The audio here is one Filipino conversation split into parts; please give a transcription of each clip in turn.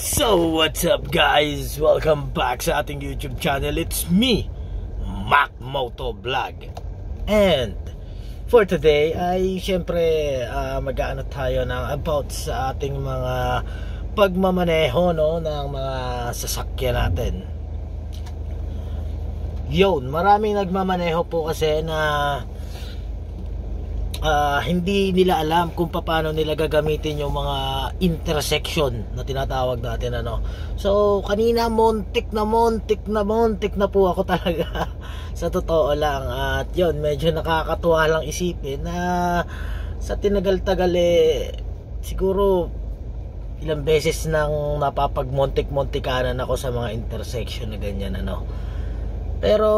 So what's up guys? Welcome back sa ating YouTube channel. It's me, Mac Moto Vlog. And for today ay syempre mag-aano tayo ng about sa ating mga pagmamaneho ng mga sasakyan natin. Yun, maraming nagmamaneho po kasi na hindi nila alam kung paano nila gagamitin yung mga intersection na tinatawag natin So kanina muntik na po ako talaga sa totoo lang. At yun, medyo nakakatuwa lang isipin na sa tinagal-tagal siguro ilang beses nang napapagmuntik-muntikanan ako sa mga intersection na ganyan Pero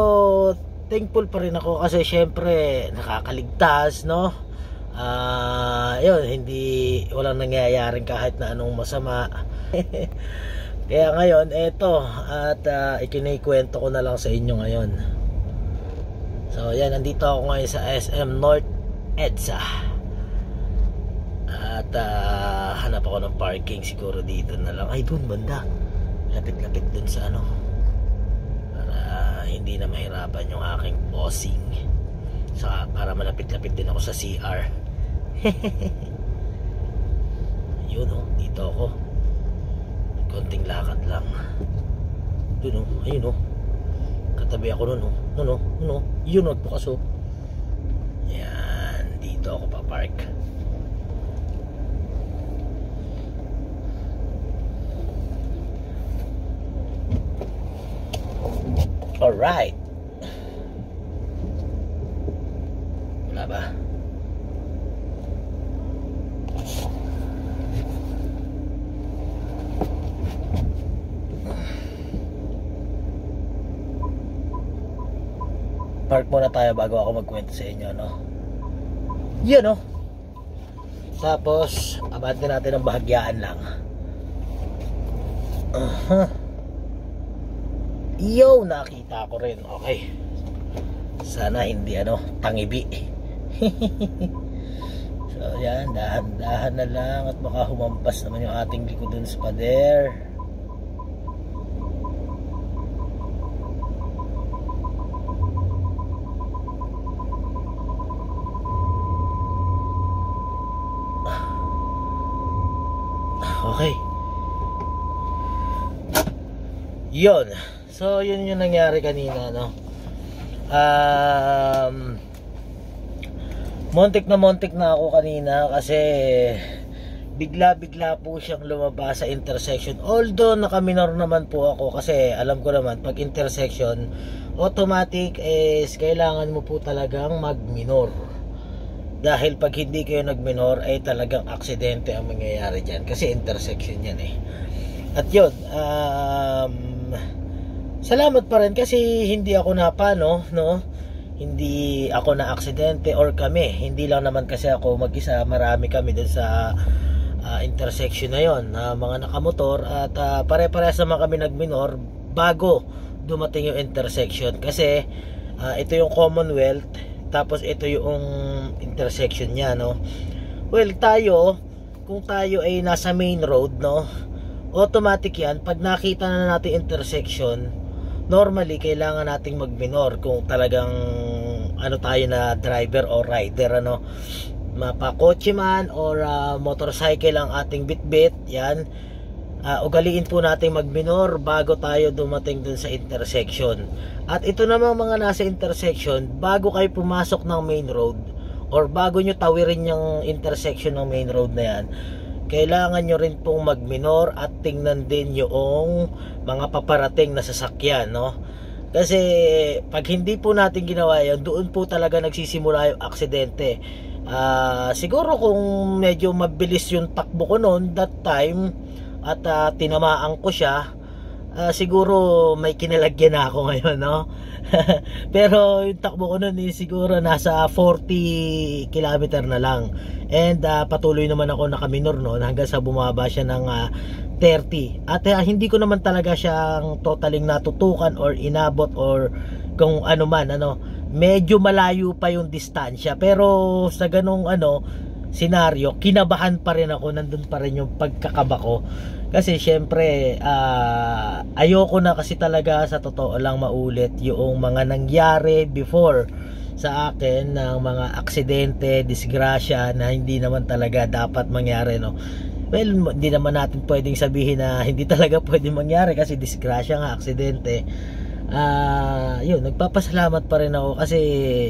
thankful pa rin ako kasi syempre nakakaligtas yun, walang nangyayaring kahit na anong masama. Kaya ngayon eto at ikinikwento ko na lang sa inyo ngayon. So yan, nandito ako ngayon sa SM North EDSA at hanap ako ng parking, siguro dito na lang. Ay, dun banda, lapit-lapit dun sa hindi na mahirapan yung aking bossing. So, para malapit-lapit din ako sa CR. Yun dito ako. Konting lakad lang. Yun ayun katabi ako nun yun nagbukas yan, dito ako papark. Alright. Wala ba? Park muna tayo bago ako magkwento sa inyo Yun Tapos abante natin ang bahagyaan lang. Yo, nakita ko rin. Okay. Sana hindi tangibi. So yan, dahan-dahan na lang at baka humampas naman yung ating likod dun sa pader. Okay. Yun. So yun yung nangyari kanina montik na ako kanina kasi bigla po siyang lumabas sa intersection. Although nakaminor naman po ako kasi alam ko naman pag intersection automatic is kailangan mo po talagang magminor. Dahil pag hindi kayo nagminor ay talagang aksidente ang mangyayari dyan kasi intersection yan At yun, salamat pa rin kasi hindi ako napano hindi ako na aksidente or kami, hindi lang naman kasi ako mag-isa, marami kami dun sa intersection na yon mga nakamotor at pare-parehas naman kami nagminor bago dumating yung intersection kasi ito yung Commonwealth tapos ito yung intersection niya Well, kung tayo ay nasa main road automatic yan, pag nakita na natin intersection normally kailangan nating magminor kung talagang tayo na driver o rider mapakotse man or motorcycle ang ating bitbit yan, ugaliin po nating magminor bago tayo dumating dun sa intersection. At ito namang mga nasa intersection, bago kayo pumasok ng main road or bago nyo tawirin yung intersection ng main road na yan, kailangan nyo rin pong magminor at tingnan din yung mga paparating na sasakyan kasi pag hindi po natin ginawa yan, doon po talaga nagsisimula yung aksidente. Siguro kung medyo mabilis yung takbo ko noon that time at tinamaan ko siya, siguro may kinalagyan na ako ngayon pero yung takbo ko nun siguro nasa 40 km na lang and patuloy naman ako nakaminor hanggang sa bumaba siya ng 30 at hindi ko naman talaga siyang totaling natutukan or inabot or kung ano man medyo malayo pa yung distansya pero sa ganong senaryo, kinabahan pa rin ako, nandun pa rin yung pagkakaba ko Kasi syempre ayoko na kasi talaga sa totoo lang maulit yung mga nangyari before sa akin ng mga aksidente, disgrasya na hindi naman talaga dapat mangyari, no. Well, hindi naman natin pwedeng sabihin na hindi talaga pwedeng mangyari kasi disgrasya nga, aksidente. Yun, nagpapasalamat pa rin ako kasi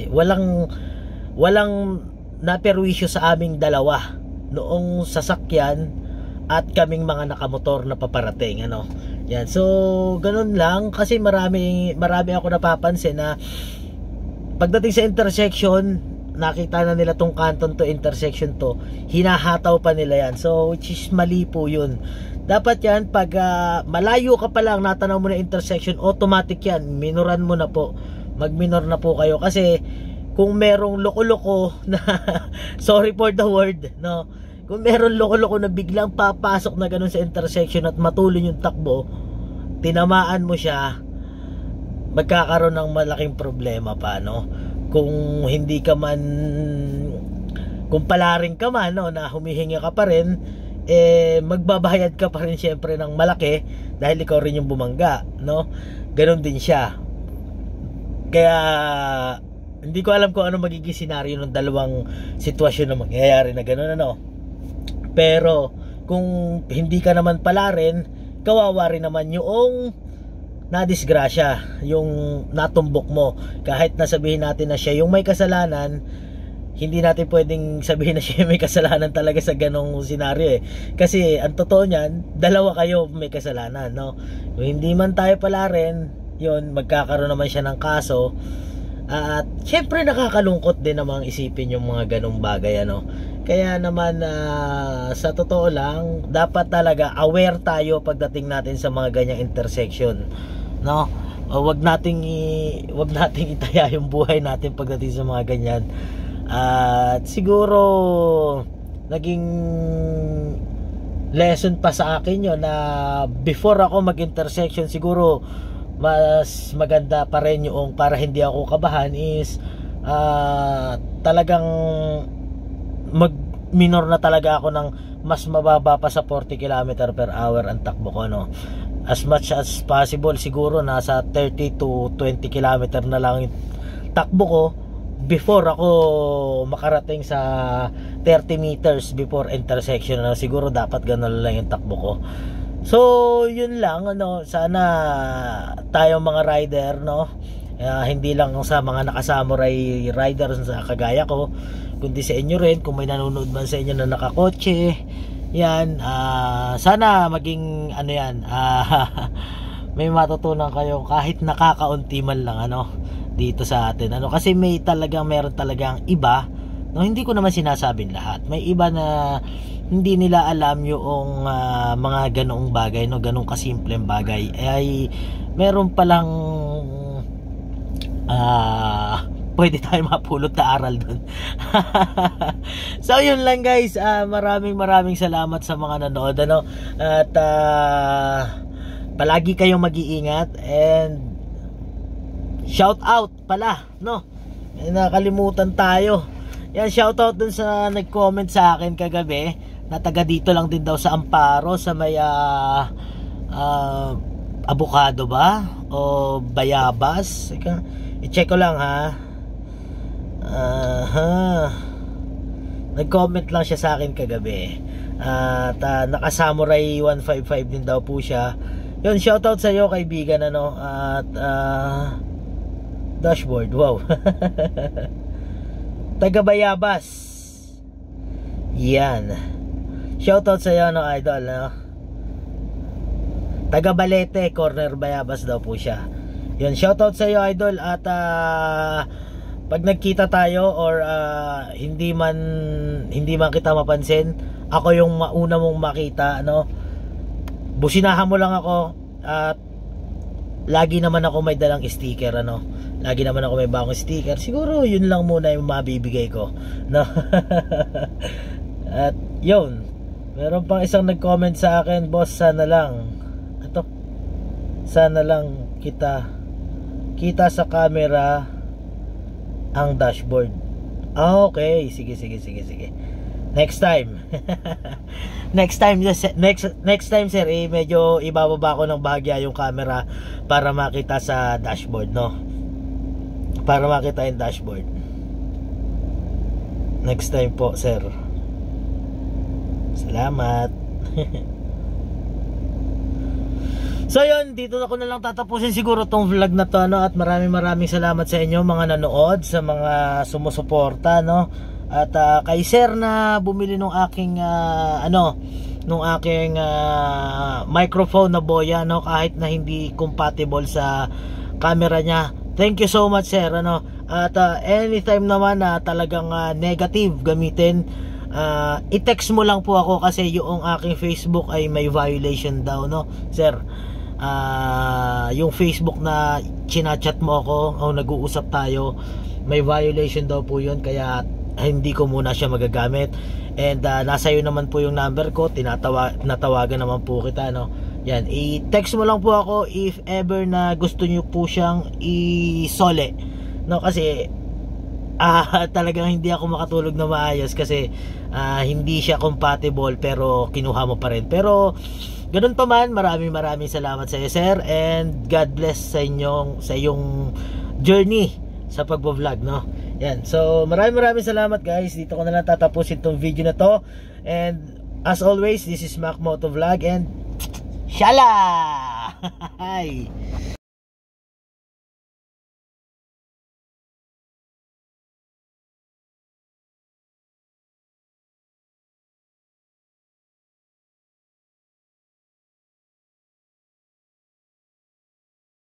walang naperwisyo sa aming dalawa, noong sasakyan at kaming mga nakamotor na paparating, ano. Yan. So, ganun lang kasi marami ako napapansin na pagdating sa intersection, nakita na nila tong kanton to, intersection to, hinahataw pa nila yan. So, which is mali po yun. Dapat yan, pag malayo ka pa lang, natanaw mo na intersection, automatic yan, minoran mo na po. Mag-minor na po kayo kasi kung merong loko-loko na sorry for the word, no, kung meron loko-loko na biglang papasok na ganun sa intersection at matuloy yung takbo, tinamaan mo siya, magkakaroon ng malaking problema pa, no. Kung hindi ka man, kung palaring ka man, no, na humihinga ka pa rin, magbabayad ka pa rin syempre ng malaki dahil ikaw rin yung bumangga, no. Ganon din siya. Kaya hindi ko alam kung ano magiging senaryo ng dalawang sitwasyon na mangyayari na gano'n, ano. Pero kung hindi ka naman pala rin, kawawa rin naman yung nadisgrasya, yung natumbok mo. Kahit nasabihin natin na siya yung may kasalanan, hindi natin pwedeng sabihin na siya may kasalanan talaga sa ganong senaryo, kasi ang totoo niyan, dalawa kayo may kasalanan, no. Kung hindi man tayo pala rin, yun, magkakaroon naman siya ng kaso. At syempre nakakalungkot din namang isipin yung mga ganong bagay, ano. Kaya naman sa totoo lang, dapat talaga aware tayo pagdating natin sa mga ganyang intersection, no. Wag nating itaya yung buhay natin pagdating sa mga ganyan. At siguro naging lesson pa sa akin yun na before ako mag-intersection, siguro mas maganda pa rin yung para hindi ako kabahan is talagang mag-minor na talaga ako ng mas mababa pa sa 40 km per hour ang takbo ko, no. As much as possible, siguro nasa 30 to 20 km na lang yung takbo ko before ako makarating sa 30 meters before intersection, no. Siguro dapat ganun lang yung takbo ko. So, yun lang, ano, sana tayong mga rider, no, hindi lang sa mga nakasamurai riders sa kagaya ko, kundi sa inyo rin, kung may nanonood man sa inyo na nakakotse, yan, sana maging, ano yan, may matutunan kayo kahit nakakaunti man lang, ano, dito sa atin, ano, kasi meron talagang iba, no, hindi ko naman sinasabing lahat, may iba na hindi nila alam yung mga ganong bagay, no, ganong kasimpleng bagay ay meron palang pwede tayo mapulot na aral dun. So yun lang guys, maraming salamat sa mga nanood, ano, at palagi kayong mag-iingat, and shout out pala, no, nakalimutan tayo. Yan, shout out dun sa nag-comment sa akin kagabi na taga dito lang din daw sa Amparo, sa may Avocado ba o Bayabas, i-check ko lang, ha. Nag-comment lang siya sa akin kagabi, at naka-Samurai 155 din daw po siya. Yun, shout out sa iyo kaibigan, ano, at dashboard, wow. Taga Bayabas, yan, shoutout sa iyo, no, idol, no? Taga Balete, corner Bayabas daw po siya. Yun, shoutout sa iyo, idol, at pag nagkita tayo or hindi man kita mapansin, ako yung mauna mong makita, no? Businahan mo lang ako, at lagi naman ako may dalang sticker, ano. Lagi naman ako may bagong sticker. Siguro yun lang muna yung mabibigay ko, no? At yun, meron pang isang nag-comment sa akin, boss, sana lang kita sa camera ang dashboard. Okay, sige. Next time. Next time sir, medyo ibababa ko ng bahagya yung camera para makita sa dashboard, no? Para makita yung dashboard. Next time po, sir. Salamat. So yun, dito na ko na lang tatapusin siguro tong vlog na to, no? At maraming salamat sa inyo mga nanood, sa mga sumusuporta, no? At kay sir na bumili nung aking microphone na Boya, no? Kahit na hindi compatible sa camera niya. Thank you so much, sir, ano? At anytime naman na talagang negative gamitin, i-text mo lang po ako kasi yung aking Facebook ay may violation daw, no, sir. Yung Facebook na chinachat mo ako o nag-uusap tayo, may violation daw po yun, kaya hindi ko muna siya magagamit. And nasa iyo naman po yung number ko, natawagan naman po kita, no. Yan, i-text mo lang po ako if ever na gusto nyo po siyang isole, no, kasi talagang hindi ako makatulog na maayos kasi hindi siya compatible, pero kinuha mo pa rin. Pero ganun pa man, maraming salamat sa iyo, sir, and God bless sa iyong journey sa pagbo-vlog, no. Yan. So, maraming salamat, guys. Dito ko na lang tatapusin tong video na to. And as always, this is Mac Moto Vlog and Shala! Hi.